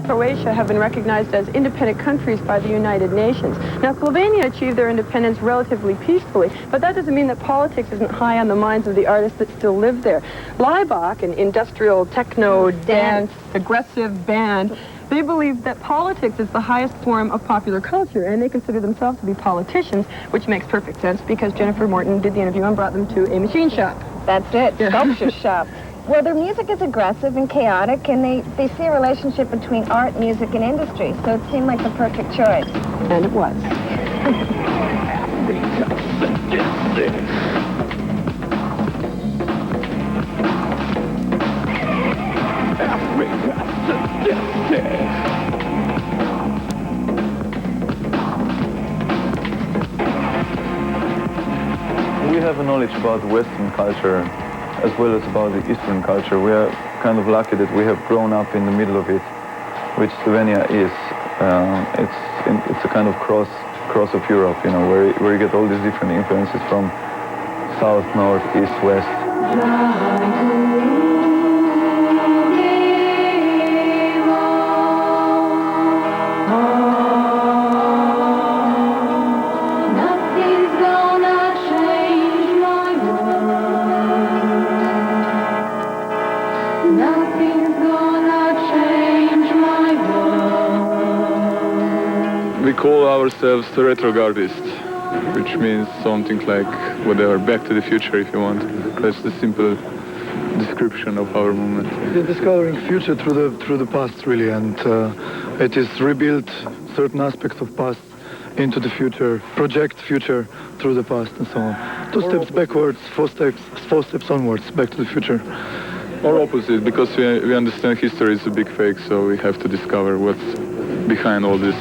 Croatia have been recognized as independent countries by the United Nations. Now, Slovenia achieved their independence relatively peacefully, but that doesn't mean that politics isn't high on the minds of the artists that still live there. Laibach, an industrial techno dance aggressive band, they believe that politics is the highest form of popular culture, and they consider themselves to be politicians, which makes perfect sense because Jennifer Morton did the interview and brought them to a machine shop. That's it, sculpture shop. Well, their music is aggressive and chaotic, and they see a relationship between art, music, and industry, so it seemed like the perfect choice. And it was. We have a knowledge about Western culture as well as about the Eastern culture. We are kind of lucky that we have grown up in the middle of it, which Slovenia is. It's a kind of cross of Europe, you know, where you get all these different influences from south, north, east, west. We call ourselves the retroguardist, which means something like whatever, back to the future if you want. That's the simple description of our movement. It is discovering future through the past, really, and it is rebuild certain aspects of past into the future, project future through the past and so on. 2 steps backwards, 4 steps onwards, back to the future. Or opposite, because we understand history is a big fake, so we have to discover what's behind all this.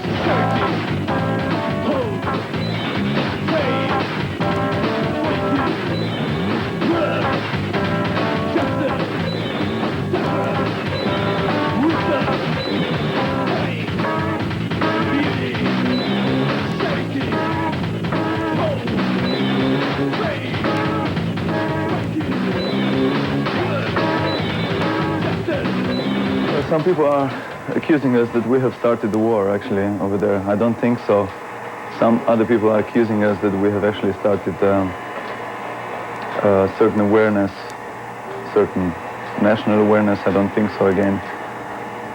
Some people are accusing us that we have started the war, actually, over there. I don't think so. Some other people are accusing us that we have actually started certain awareness, certain national awareness. I don't think so, again.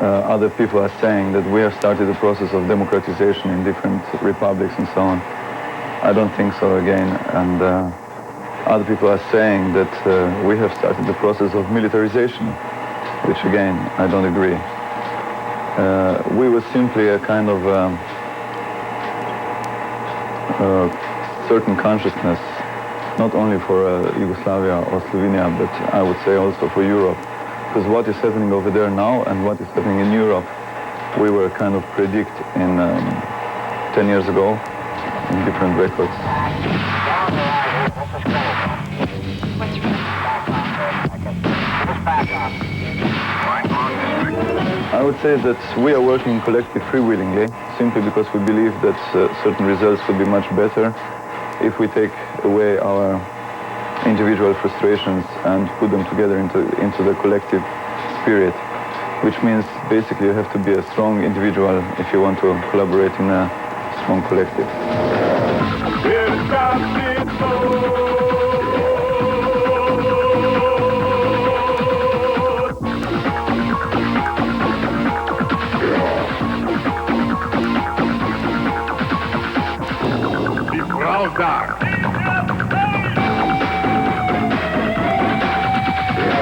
Other people are saying that we have started the process of democratization in different republics and so on. I don't think so, again. And other people are saying that we have started the process of militarization, which again, I don't agree. We were simply a kind of certain consciousness, not only for Yugoslavia or Slovenia, but I would say also for Europe. Because what is happening over there now and what is happening in Europe, we were kind of predict in 10 years ago in different records. I would say that we are working collectively freewheelingly, simply because we believe that certain results would be much better if we take away our individual frustrations and put them together into the collective spirit, which means basically you have to be a strong individual if you want to collaborate in a strong collective.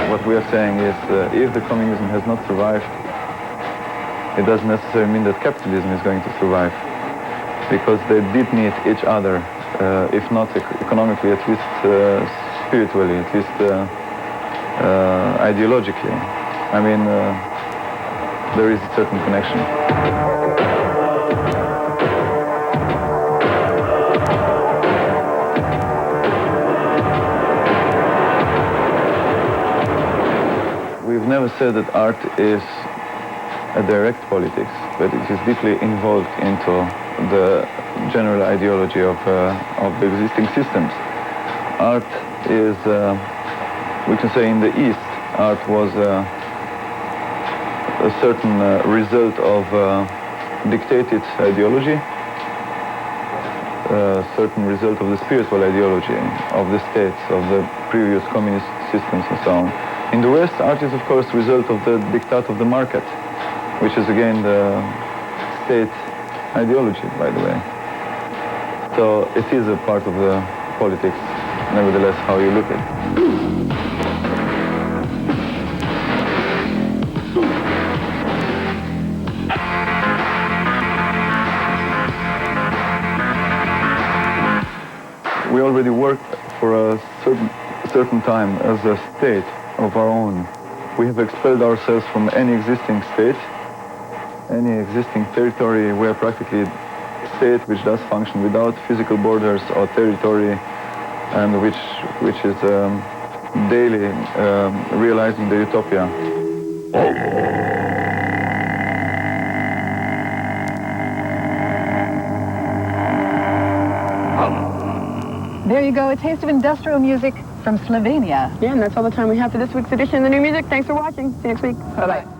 What we are saying is if the communism has not survived, it doesn't necessarily mean that capitalism is going to survive, because they did need each other, if not economically, at least spiritually, at least ideologically. I mean, there is a certain connection. We've never said that art is a direct politics, but it is deeply involved into the general ideology of the existing systems. Art is, we can say in the East, art was a certain result of dictated ideology, certain result of the spiritual ideology of the states, of the previous communist systems and so on. In the West, art is of course the result of the diktat of the market, which is again the state ideology, by the way. So it is a part of the politics, nevertheless, how you look at it. We already worked for a certain time as a state of our own. We have expelled ourselves from any existing state, any existing territory. We are practically a state which does function without physical borders or territory, and which is daily realizing the utopia. There you go, a taste of industrial music from Slovenia. Yeah, and that's all the time we have for this week's edition of the New Music. Thanks for watching. See you next week. Bye-bye.